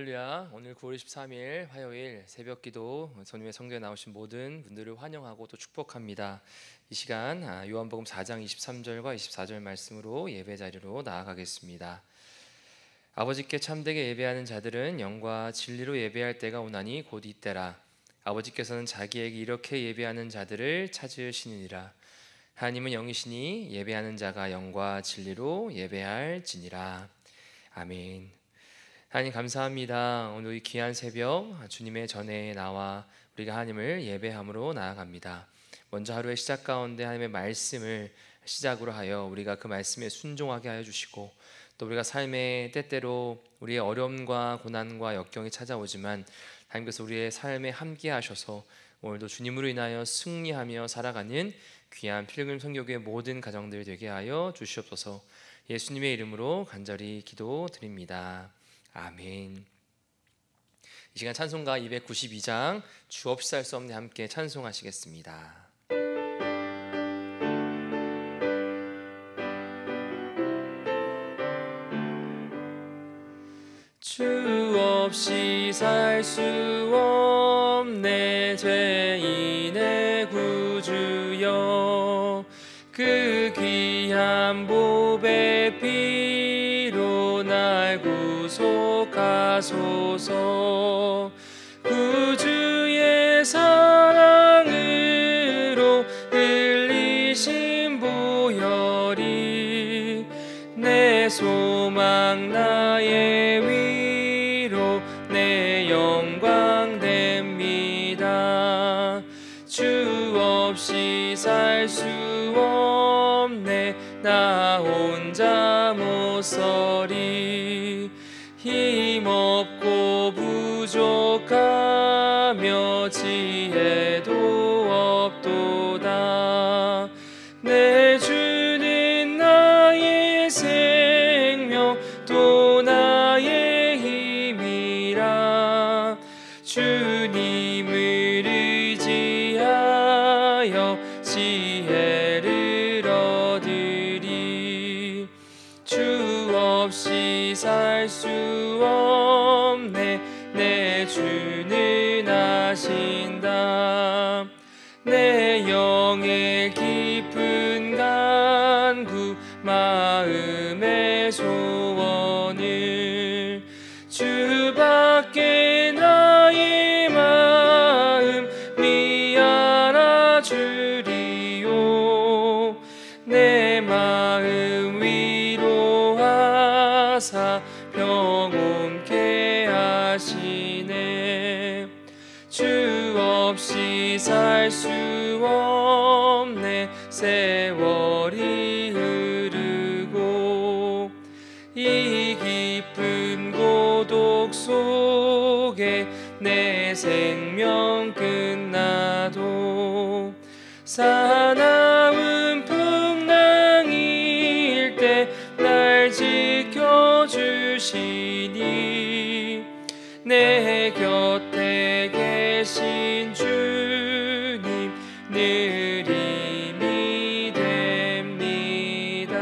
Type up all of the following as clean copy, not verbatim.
할렐루야. 오늘 9월 23일 화요일 새벽기도 손님의 성도에 나오신 모든 분들을 환영하고 또 축복합니다. 이 시간 요한복음 4장 23절과 24절 말씀으로 예배 자리로 나아가겠습니다. 아버지께 참되게 예배하는 자들은 영과 진리로 예배할 때가 오나니 곧 이때라. 아버지께서는 자기에게 이렇게 예배하는 자들을 찾으시느니라. 하나님은 영이시니 예배하는 자가 영과 진리로 예배할지니라. 아멘. 하나님 감사합니다. 오늘 이 귀한 새벽 주님의 전에 나와 우리가 하나님을 예배함으로 나아갑니다. 먼저 하루의 시작 가운데 하나님의 말씀을 시작으로 하여 우리가 그 말씀에 순종하게 하여 주시고, 또 우리가 삶의 때때로 우리의 어려움과 고난과 역경이 찾아오지만 하나님께서 우리의 삶에 함께 하셔서 오늘도 주님으로 인하여 승리하며 살아가는 귀한 필그림 선교교회 모든 가정들 되게 하여 주시옵소서. 예수님의 이름으로 간절히 기도드립니다. 아멘. 이 시간 찬송가 292장 주 없이 살 수 없네 함께 찬송하시겠습니다. 주 없이 살 수 없네 죄인의 구주여, 그 귀한 보배 피로 날 구속하소서. 구주의 사랑으로 흘리신 보혈이 내 소망 나의 위로 내 영광 됩니다. 주 없이 살 수 없네 나 혼자 못 서리. 힘없고 부족하며 지혜도 없도다. 내 주는 나의 생명 또 나의 힘이라. 주님을 의지하여 지혜를 얻으리. 주 없이 살 수 없네 내 주는 아신다. 내 영의 깊은 간구 마음의 소원을 주밖에 나의 마음이 알아주리요. 내 마음 위로하사 평온케 하시네. 주 없이 살 수 없네 세월이 흐르고 이 깊은 고독 속에 내 생명 끝나도 사나운 풍랑일 때 날 지켜주시니 내 곁에 계신 주님 늘 힘이 됩니다.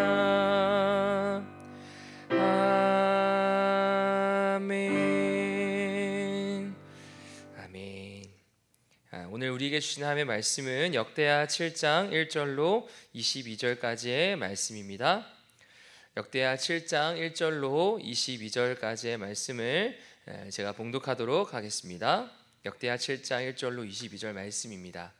아멘. 아멘. 오늘 우리에게 주신 하나님의 말씀은 역대하 7장 1절로 22절까지의 말씀입니다. 역대하 7장 1절로 22절까지의 말씀을 제가 봉독하도록 하겠습니다. 역대하 7장 1절로 22절 말씀입니다.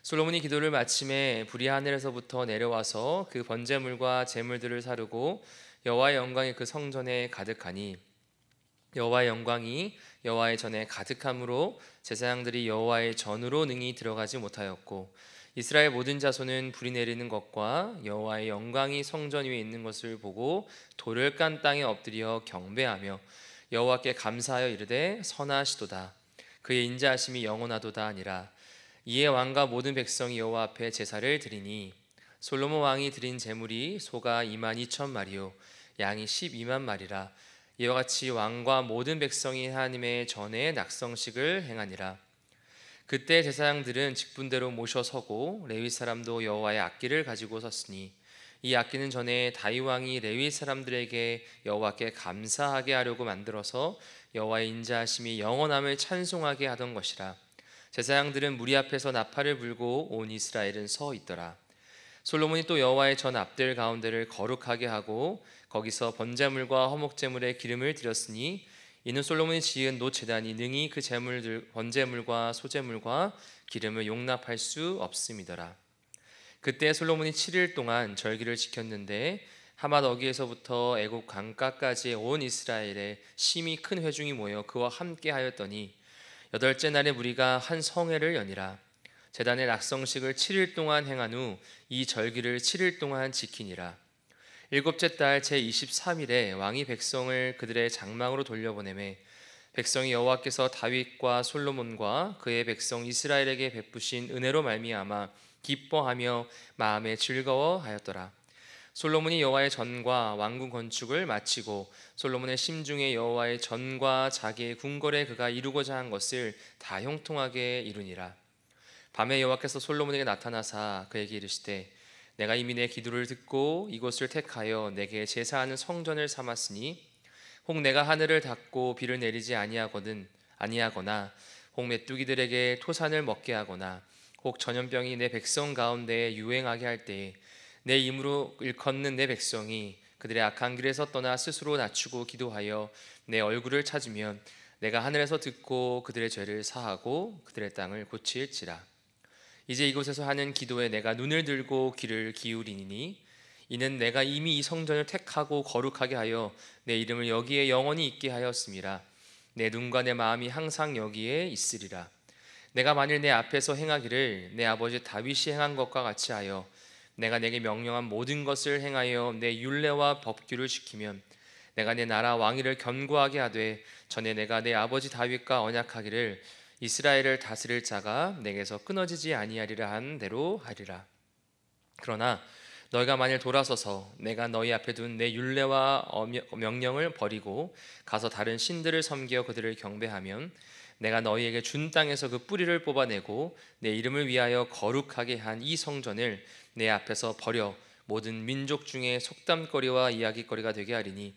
솔로몬이 기도를 마침에 불이 하늘에서부터 내려와서 그 번제물과 제물들을 사르고 여호와의 영광이 그 성전에 가득하니 여호와의 영광이 여호와의 전에 가득함으로 제사장들이 여호와의 전으로 능히 들어가지 못하였고 이스라엘 모든 자손은 불이 내리는 것과 여호와의 영광이 성전 위에 있는 것을 보고 돌을 깐 땅에 엎드려 경배하며 여호와께 감사하여 이르되 선하시도다 그의 인자하심이 영원하도다 아니라. 이에 왕과 모든 백성이 여호와 앞에 제사를 드리니 솔로몬 왕이 드린 제물이 소가 22,000마리요 양이 12만 마리라. 이와 같이 왕과 모든 백성이 하나님의 전에 낙성식을 행하니라. 그때 제사장들은 직분대로 모셔 서고 레위 사람도 여호와의 악기를 가지고 섰으니 이 악기는 전에 다윗 왕이 레위 사람들에게 여호와께 감사하게 하려고 만들어서 여호와의 인자하심이 영원함을 찬송하게 하던 것이라. 제사장들은 무리 앞에서 나팔을 불고 온 이스라엘은 서 있더라. 솔로몬이 또 여호와의 전 앞들 가운데를 거룩하게 하고 거기서 번제물과 화목제물에 기름을 드렸으니 이는 솔로몬이 지은 노 제단이 능히 그 제물들 번제물과 소제물과 기름을 용납할 수 없음이더라. 그때 솔로몬이 7일 동안 절기를 지켰는데 하맛 어귀에서부터 애굽 강가까지 온 이스라엘에 심히 큰 회중이 모여 그와 함께 하였더니 여덟째 날에 무리가 한 성회를 여니라. 제단의 낙성식을 7일 동안 행한 후 이 절기를 7일 동안 지키니라. 일곱째 달 제23일에 왕이 백성을 그들의 장막으로 돌려보내매 백성이 여호와께서 다윗과 솔로몬과 그의 백성 이스라엘에게 베푸신 은혜로 말미암아 기뻐하며 마음에 즐거워하였더라. 솔로몬이 여호와의 전과 왕궁 건축을 마치고 솔로몬의 심중에 여호와의 전과 자기의 궁궐에 그가 이루고자 한 것을 다 형통하게 이루니라. 밤에 여호와께서 솔로몬에게 나타나사 그에게 이르시되 내가 이미 내 기도를 듣고 이곳을 택하여 내게 제사하는 성전을 삼았으니 혹 내가 하늘을 닫고 비를 내리지 아니하거나 혹 메뚜기들에게 토산을 먹게 하거나 혹 전염병이 내 백성 가운데에 유행하게 할 때에 내 이름으로 일컫는 내 백성이 그들의 악한 길에서 떠나 스스로 낮추고 기도하여 내 얼굴을 찾으면 내가 하늘에서 듣고 그들의 죄를 사하고 그들의 땅을 고칠지라. 이제 이곳에서 하는 기도에 내가 눈을 들고 귀를 기울이니 이는 내가 이미 이 성전을 택하고 거룩하게 하여 내 이름을 여기에 영원히 있게 하였음이라. 내 눈과 내 마음이 항상 여기에 있으리라. 내가 만일 내 앞에서 행하기를 내 아버지 다윗이 행한 것과 같이 하여 내가 내게 명령한 모든 것을 행하여 내 율례와 법규를 지키면 내가 내 나라 왕위를 견고하게 하되 전에 내가 내 아버지 다윗과 언약하기를 이스라엘을 다스릴 자가 내게서 끊어지지 아니하리라 한 대로 하리라. 그러나 너희가 만일 돌아서서 내가 너희 앞에 둔 내 율례와 명령을 버리고 가서 다른 신들을 섬겨 그들을 경배하면 내가 너희에게 준 땅에서 그 뿌리를 뽑아내고 내 이름을 위하여 거룩하게 한 이 성전을 내 앞에서 버려 모든 민족 중에 속담거리와 이야기거리가 되게 하리니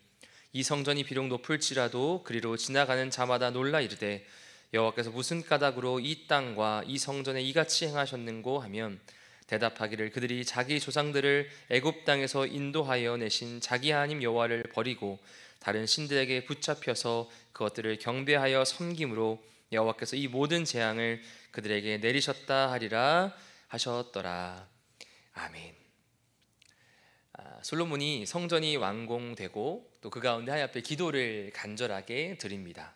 이 성전이 비록 높을지라도 그리로 지나가는 자마다 놀라 이르되 여호와께서 무슨 까닭으로 이 땅과 이 성전에 이같이 행하셨는고 하면 대답하기를 그들이 자기 조상들을 애굽 땅에서 인도하여 내신 자기 하나님 여호와를 버리고 다른 신들에게 붙잡혀서 그것들을 경배하여 섬김으로 여호와께서 이 모든 재앙을 그들에게 내리셨다 하리라 하셨더라. 아멘. 솔로몬이 성전이 완공되고 또 그 가운데 하나님 앞에 기도를 간절하게 드립니다.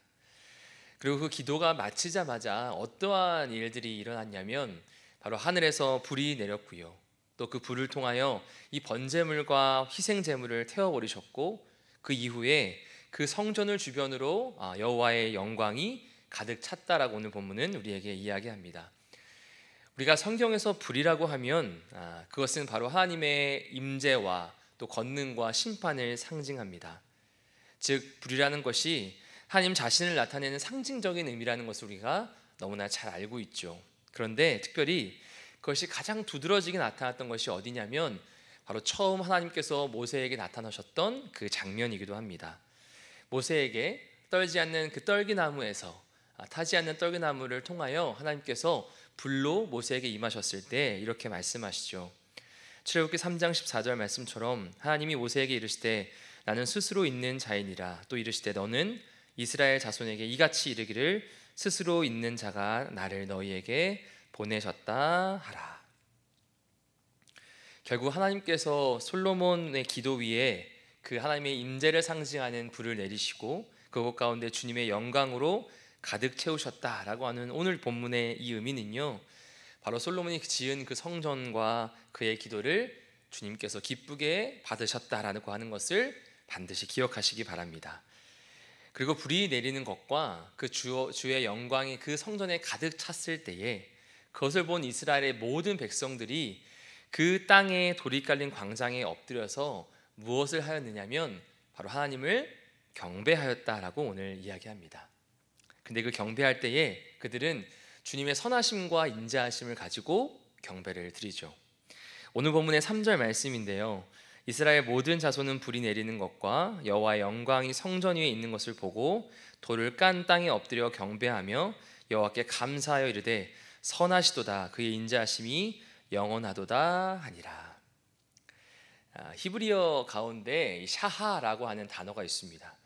그리고 그 기도가 마치자마자 어떠한 일들이 일어났냐면 바로 하늘에서 불이 내렸고요. 또 그 불을 통하여 이 번제물과 희생제물을 태워버리셨고 그 이후에 그 성전을 주변으로 여호와의 영광이 가득 찼다라고 오늘 본문은 우리에게 이야기합니다. 우리가 성경에서 불이라고 하면 그것은 바로 하나님의 임재와 또 권능과 심판을 상징합니다. 즉 불이라는 것이 하나님 자신을 나타내는 상징적인 의미라는 것을 우리가 너무나 잘 알고 있죠. 그런데 특별히 그것이 가장 두드러지게 나타났던 것이 어디냐면 바로 처음 하나님께서 모세에게 나타나셨던 그 장면이기도 합니다. 모세에게 떨지 않는 그 떨기나무에서 타지 않는 떨기나무를 통하여 하나님께서 불로 모세에게 임하셨을 때 이렇게 말씀하시죠. 출애굽기 3장 14절 말씀처럼 하나님이 모세에게 이르시되 나는 스스로 있는 자이니라. 또 이르시되 너는 이스라엘 자손에게 이같이 이르기를 스스로 있는 자가 나를 너희에게 보내셨다 하라. 결국 하나님께서 솔로몬의 기도 위에 그 하나님의 임재를 상징하는 불을 내리시고 그곳 가운데 주님의 영광으로 가득 채우셨다라고 하는 오늘 본문의 이 의미는요, 바로 솔로몬이 지은 그 성전과 그의 기도를 주님께서 기쁘게 받으셨다라고 하는 것을 반드시 기억하시기 바랍니다. 그리고 불이 내리는 것과 그 주의 영광이 그 성전에 가득 찼을 때에 그것을 본 이스라엘의 모든 백성들이 그 땅에 돌이 깔린 광장에 엎드려서 무엇을 하였느냐면 바로 하나님을 경배하였다라고 오늘 이야기합니다. 근데 그 경배할 때에 그들은 주님의 선하심과 인자하심을 가지고 경배를 드리죠. 오늘 본문의 3절 말씀인데요, 이스라엘 모든 자손은 불이 내리는 것과 여호와의 영광이 성전 위에 있는 것을 보고 돌을 깐 땅에 엎드려 경배하며 여호와께 감사하여 이르되 선하시도다 그의 인자하심이 영원하도다 하니라. 히브리어 가운데 샤하라고 하는 단어가 있습니다.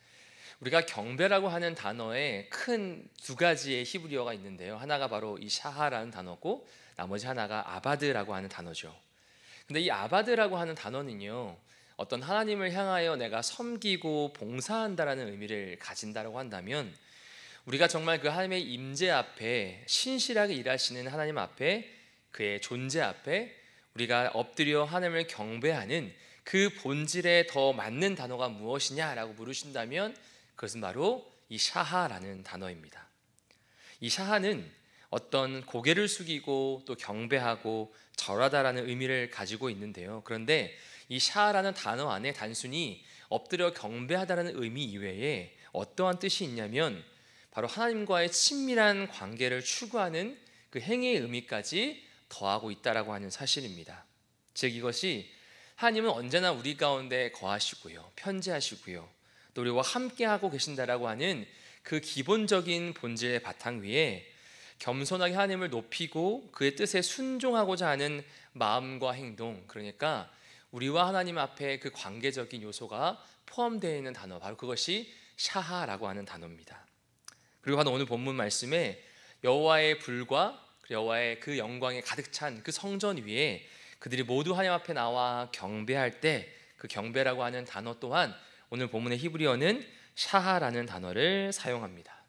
우리가 경배라고 하는 단어에 큰 두 가지의 히브리어가 있는데요. 하나가 바로 이 샤하라는 단어고 나머지 하나가 아바드라고 하는 단어죠. 근데 이 아바드라고 하는 단어는요, 어떤 하나님을 향하여 내가 섬기고 봉사한다라는 의미를 가진다라고 한다면, 우리가 정말 그 하나님의 임재 앞에 신실하게 일하시는 하나님 앞에, 그의 존재 앞에 우리가 엎드려 하나님을 경배하는 그 본질에 더 맞는 단어가 무엇이냐라고 물으신다면 그것은 바로 이 샤하라는 단어입니다. 이 샤하는 어떤 고개를 숙이고 또 경배하고 절하다라는 의미를 가지고 있는데요. 그런데 이 샤하라는 단어 안에 단순히 엎드려 경배하다라는 의미 이외에 어떠한 뜻이 있냐면 바로 하나님과의 친밀한 관계를 추구하는 그 행위의 의미까지 더하고 있다라고 하는 사실입니다. 즉 이것이 하나님은 언제나 우리 가운데 거하시고요, 편재하시고요, 또 우리와 함께하고 계신다라고 하는 그 기본적인 본질의 바탕 위에 겸손하게 하나님을 높이고 그의 뜻에 순종하고자 하는 마음과 행동, 그러니까 우리와 하나님 앞에 그 관계적인 요소가 포함되어 있는 단어, 바로 그것이 샤하라고 하는 단어입니다. 그리고 바로 오늘 본문 말씀에 여호와의 불과 여호와의 그 영광에 가득 찬 그 성전 위에 그들이 모두 하나님 앞에 나와 경배할 때 그 경배라고 하는 단어 또한 오늘 본문의 히브리어는 샤하라는 단어를 사용합니다.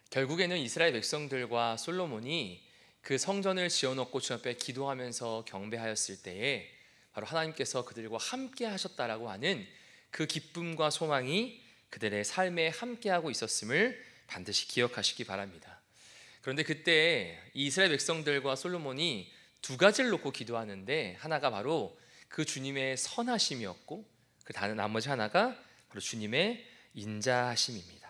결국에는 이스라엘 백성들과 솔로몬이 그 성전을 지어놓고 주 앞에 기도하면서 경배하였을 때에 바로 하나님께서 그들과 함께 하셨다라고 하는 그 기쁨과 소망이 그들의 삶에 함께하고 있었음을 반드시 기억하시기 바랍니다. 그런데 그때 이 이스라엘 백성들과 솔로몬이 두 가지를 놓고 기도하는데, 하나가 바로 그 주님의 선하심이었고 그 나머지 하나가 바로 주님의 인자하심입니다.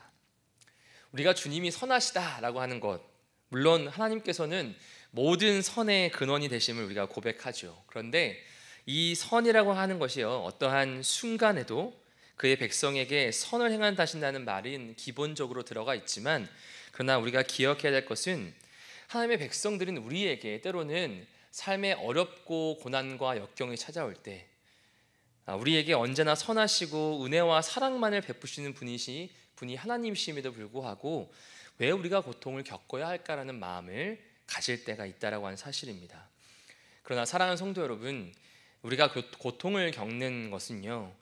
우리가 주님이 선하시다라고 하는 것, 물론 하나님께서는 모든 선의 근원이 되심을 우리가 고백하죠. 그런데 이 선이라고 하는 것이요, 어떠한 순간에도 그의 백성에게 선을 행한다신다는 말은 기본적으로 들어가 있지만, 그러나 우리가 기억해야 될 것은 하나님의 백성들은 우리에게 때로는 삶에 어렵고 고난과 역경이 찾아올 때 우리에게 언제나 선하시고 은혜와 사랑만을 베푸시는 분이 하나님이심에도 불구하고 왜 우리가 고통을 겪어야 할까라는 마음을 가질 때가 있다라고 하는 사실입니다. 그러나 사랑하는 성도 여러분, 우리가 고통을 겪는 것은요,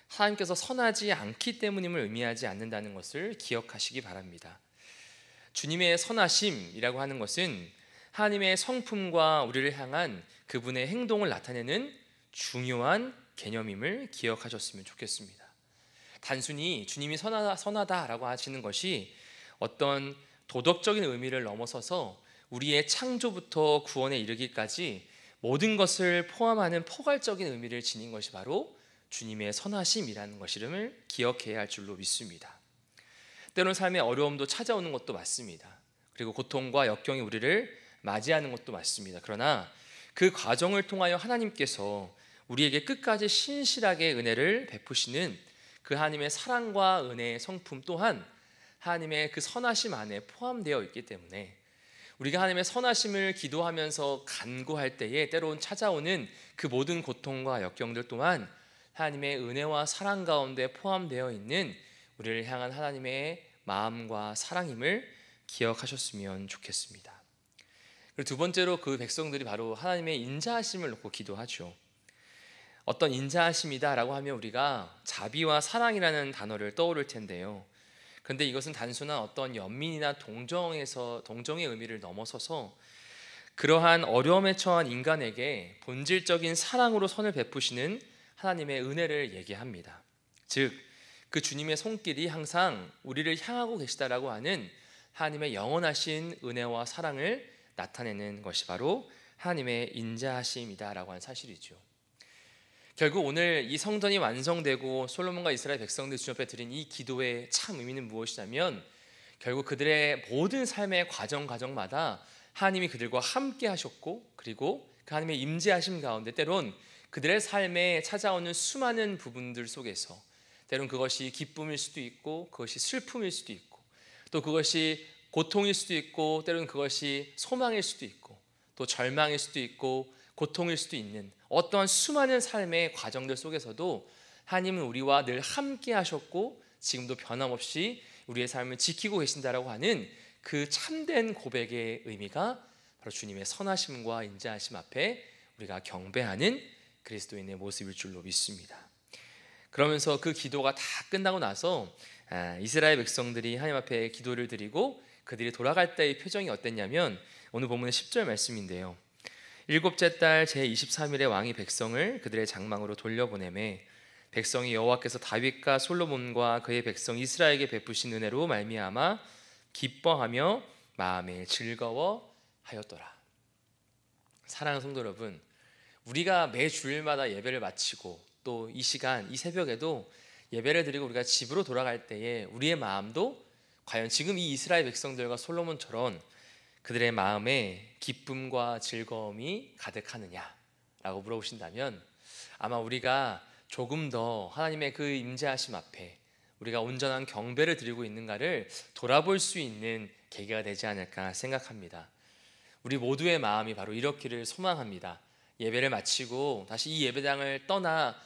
하나님께서 선하지 않기 때문임을 의미하지 않는다는 것을 기억하시기 바랍니다. 주님의 선하심이라고 하는 것은 하나님의 성품과 우리를 향한 그분의 행동을 나타내는 중요한 개념임을 기억하셨으면 좋겠습니다. 단순히 주님이 선하다라고 하시는 것이 어떤 도덕적인 의미를 넘어서서 우리의 창조부터 구원에 이르기까지 모든 것을 포함하는 포괄적인 의미를 지닌 것이 바로 주님의 선하심이라는 것임을 기억해야 할 줄로 믿습니다. 때로는 삶의 어려움도 찾아오는 것도 맞습니다. 그리고 고통과 역경이 우리를 맞이하는 것도 맞습니다. 그러나 그 과정을 통하여 하나님께서 우리에게 끝까지 신실하게 은혜를 베푸시는 그 하나님의 사랑과 은혜의 성품 또한 하나님의 그 선하심 안에 포함되어 있기 때문에 우리가 하나님의 선하심을 기도하면서 간구할 때에 때로는 찾아오는 그 모든 고통과 역경들 또한 하나님의 은혜와 사랑 가운데 포함되어 있는 우리를 향한 하나님의 마음과 사랑임을 기억하셨으면 좋겠습니다. 그리고 두 번째로 그 백성들이 바로 하나님의 인자하심을 놓고 기도하죠. 어떤 인자하심이다라고 하면 우리가 자비와 사랑이라는 단어를 떠오를 텐데요. 그런데 이것은 단순한 어떤 연민이나 동정의 의미를 넘어서서 그러한 어려움에 처한 인간에게 본질적인 사랑으로 선을 베푸시는 하나님의 은혜를 얘기합니다. 즉, 그 주님의 손길이 항상 우리를 향하고 계시다라고 하는 하나님의 영원하신 은혜와 사랑을 나타내는 것이 바로 하나님의 인자하심이다라고 하는 사실이죠. 결국 오늘 이 성전이 완성되고 솔로몬과 이스라엘 백성들 주님 앞에 드린 이 기도의 참 의미는 무엇이냐면 결국 그들의 모든 삶의 과정마다 하나님이 그들과 함께 하셨고, 그리고 그 하나님의 임재하심 가운데 때론 그들의 삶에 찾아오는 수많은 부분들 속에서 때론 그것이 기쁨일 수도 있고 그것이 슬픔일 수도 있고 또 그것이 고통일 수도 있고 때론 그것이 소망일 수도 있고 또 절망일 수도 있고 고통일 수도 있는 어떠한 수많은 삶의 과정들 속에서도 하나님은 우리와 늘 함께 하셨고 지금도 변함없이 우리의 삶을 지키고 계신다라고 하는 그 참된 고백의 의미가 바로 주님의 선하심과 인자하심 앞에 우리가 경배하는 그리스도인의 모습일 줄로 믿습니다. 그러면서 그 기도가 다 끝나고 나서 이스라엘 백성들이 하나님 앞에 기도를 드리고 그들이 돌아갈 때의 표정이 어땠냐면 오늘 본문의 10절 말씀인데요. 일곱째 달 제23일에 왕이 백성을 그들의 장막으로 돌려보내매 백성이 여호와께서 다윗과 솔로몬과 그의 백성 이스라엘에게 베푸신 은혜로 말미암아 기뻐하며 마음에 즐거워하였더라. 사랑하는 성도 여러분, 우리가 매 주일마다 예배를 마치고 또 이 시간 이 새벽에도 예배를 드리고 우리가 집으로 돌아갈 때에 우리의 마음도 과연 지금 이 이스라엘 백성들과 솔로몬처럼 그들의 마음에 기쁨과 즐거움이 가득하느냐라고 물어보신다면 아마 우리가 조금 더 하나님의 그 임재하심 앞에 우리가 온전한 경배를 드리고 있는가를 돌아볼 수 있는 계기가 되지 않을까 생각합니다. 우리 모두의 마음이 바로 이렇기를 소망합니다. 예배를 마치고 다시 이 예배당을 떠나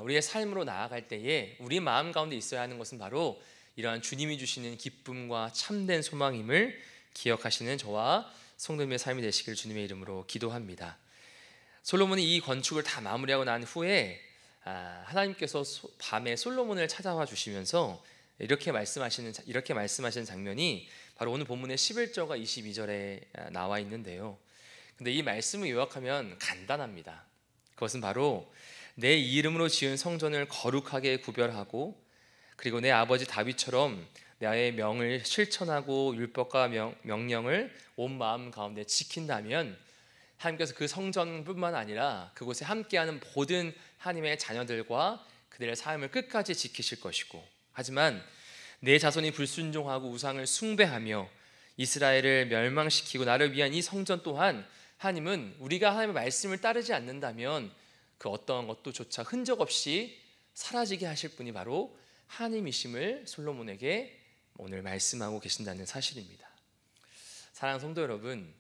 우리의 삶으로 나아갈 때에 우리 마음 가운데 있어야 하는 것은 바로 이러한 주님이 주시는 기쁨과 참된 소망임을 기억하시는 저와 성도님의 삶이 되시길 주님의 이름으로 기도합니다. 솔로몬이 이 건축을 다 마무리하고 난 후에 하나님께서 밤에 솔로몬을 찾아와 주시면서 이렇게 말씀하시는 장면이 바로 오늘 본문의 11절과 22절에 나와 있는데요. 근데 이 말씀을 요약하면 간단합니다. 그것은 바로 내 이름으로 지은 성전을 거룩하게 구별하고 그리고 내 아버지 다윗처럼 나의 명을 실천하고 율법과 명령을 온 마음 가운데 지킨다면 하나님께서 그 성전뿐만 아니라 그곳에 함께하는 모든 하나님의 자녀들과 그들의 삶을 끝까지 지키실 것이고, 하지만 내 자손이 불순종하고 우상을 숭배하며 이스라엘을 멸망시키고 나를 위한 이 성전 또한 하나님은 우리가 하나님의 말씀을 따르지 않는다면 그 어떠한 것도조차 흔적 없이 사라지게 하실 분이 바로 하나님이심을 솔로몬에게 오늘 말씀하고 계신다는 사실입니다. 사랑하는 성도 여러분,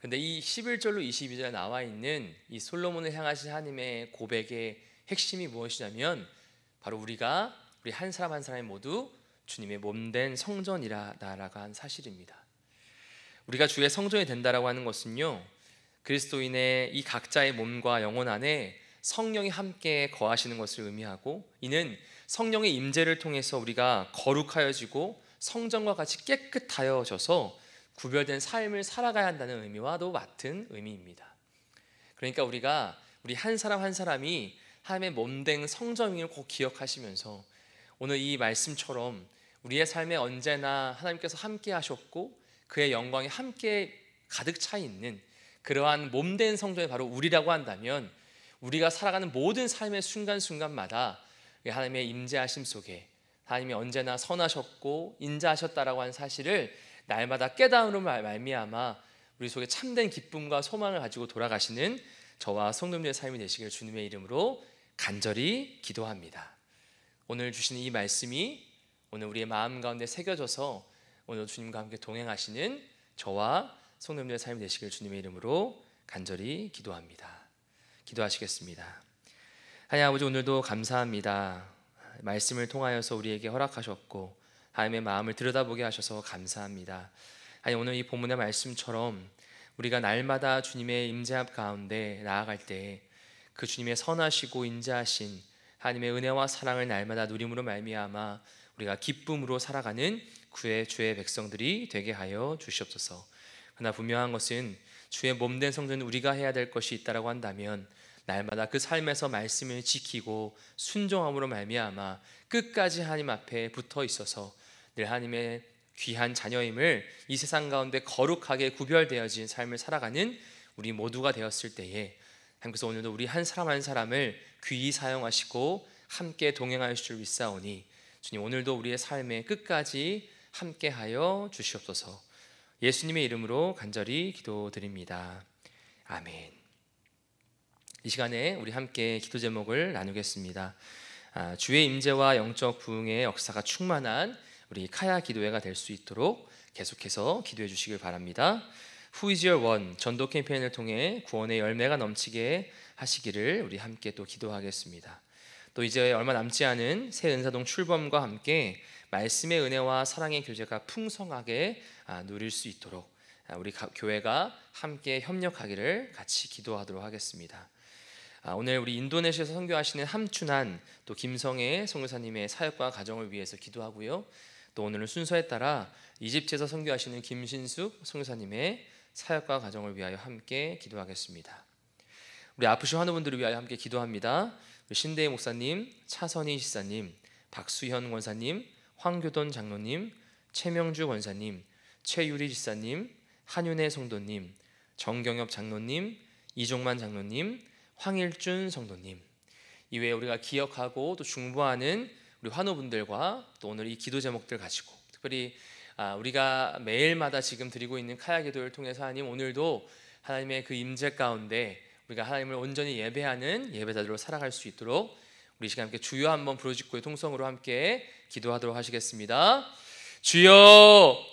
근데 이 11절로 22절에 나와 있는 이 솔로몬을 향하신 하나님의 고백의 핵심이 무엇이냐면 바로 우리 한 사람 한 사람이 모두 주님의 몸된 성전이라고 한 사실입니다. 우리가 주의 성전이 된다라고 하는 것은요, 그리스도인의 이 각자의 몸과 영혼 안에 성령이 함께 거하시는 것을 의미하고, 이는 성령의 임재를 통해서 우리가 거룩하여지고 성전과 같이 깨끗하여져서 구별된 삶을 살아가야 한다는 의미와도 같은 의미입니다. 그러니까 우리 한 사람 한 사람이 하나님의 몸된 성전임을 꼭 기억하시면서 오늘 이 말씀처럼 우리의 삶에 언제나 하나님께서 함께 하셨고 그의 영광이 함께 가득 차 있는 그러한 몸된 성전이 바로 우리라고 한다면, 우리가 살아가는 모든 삶의 순간순간마다 하나님의 임재하심 속에 하나님이 언제나 선하셨고 인자하셨다라고 하는 사실을 날마다 깨달음으로 말미암아 우리 속에 참된 기쁨과 소망을 가지고 돌아가시는 저와 성도님의 삶이 되시길 주님의 이름으로 간절히 기도합니다. 오늘 주시는 이 말씀이 오늘 우리의 마음 가운데 새겨져서 오늘 주님과 함께 동행하시는 저와 성도님의 삶이 되시길 주님의 이름으로 간절히 기도합니다. 기도하시겠습니다. 하나님 아버지, 오늘도 감사합니다. 말씀을 통하여서 우리에게 허락하셨고 하나님의 마음을 들여다보게 하셔서 감사합니다. 하나님, 오늘 이 본문의 말씀처럼 우리가 날마다 주님의 임재함 가운데 나아갈 때 그 주님의 선하시고 인자하신 하나님의 은혜와 사랑을 날마다 누림으로 말미암아 우리가 기쁨으로 살아가는 주의 백성들이 되게 하여 주시옵소서. 그러나 분명한 것은 주의 몸된 성전은 우리가 해야 될 것이 있다라고 한다면 날마다 그 삶에서 말씀을 지키고 순종함으로 말미암아 끝까지 하나님 앞에 붙어 있어서 늘 하나님의 귀한 자녀임을 이 세상 가운데 거룩하게 구별되어진 삶을 살아가는 우리 모두가 되었을 때에 하나님께서 오늘도 우리 한 사람 한 사람을 귀히 사용하시고 함께 동행하실 줄 믿사오니 주님, 오늘도 우리의 삶에 끝까지 함께하여 주시옵소서. 예수님의 이름으로 간절히 기도드립니다. 아멘. 이 시간에 우리 함께 기도 제목을 나누겠습니다. 주의 임재와 영적 부흥의 역사가 충만한 우리 카야 기도회가 될 수 있도록 계속해서 기도해 주시길 바랍니다. Who is your one? 전도 캠페인을 통해 구원의 열매가 넘치게 하시기를 우리 함께 또 기도하겠습니다. 또 이제 얼마 남지 않은 새 은사동 출범과 함께 말씀의 은혜와 사랑의 교제가 풍성하게 누릴 수 있도록 우리 교회가 함께 협력하기를 같이 기도하도록 하겠습니다. 오늘 우리 인도네시아에서 선교하시는 함춘한 또 김성애 선교사님의 사역과 가정을 위해서 기도하고요. 또 오늘은 순서에 따라 이집트에서 선교하시는 김신숙 선교사님의 사역과 가정을 위하여 함께 기도하겠습니다. 우리 아프신 환우분들을 위하여 함께 기도합니다. 우리 신대희 목사님, 차선희 시사님, 박수현 권사님, 황교돈 장로님, 최명주 권사님, 최유리 지사님, 한윤혜 성도님, 정경엽 장로님, 이종만 장로님, 황일준 성도님, 이외에 우리가 기억하고 또 중보하는 우리 환우분들과 또 오늘 이 기도 제목들 가지고 특별히 우리가 매일마다 지금 드리고 있는 카야 기도를 통해서 하나님 오늘도 하나님의 그 임재 가운데 우리가 하나님을 온전히 예배하는 예배자들로 살아갈 수 있도록 우리 시간 함께 주여 한번 부르짖고의 통성으로 함께 기도하도록 하시겠습니다. 주여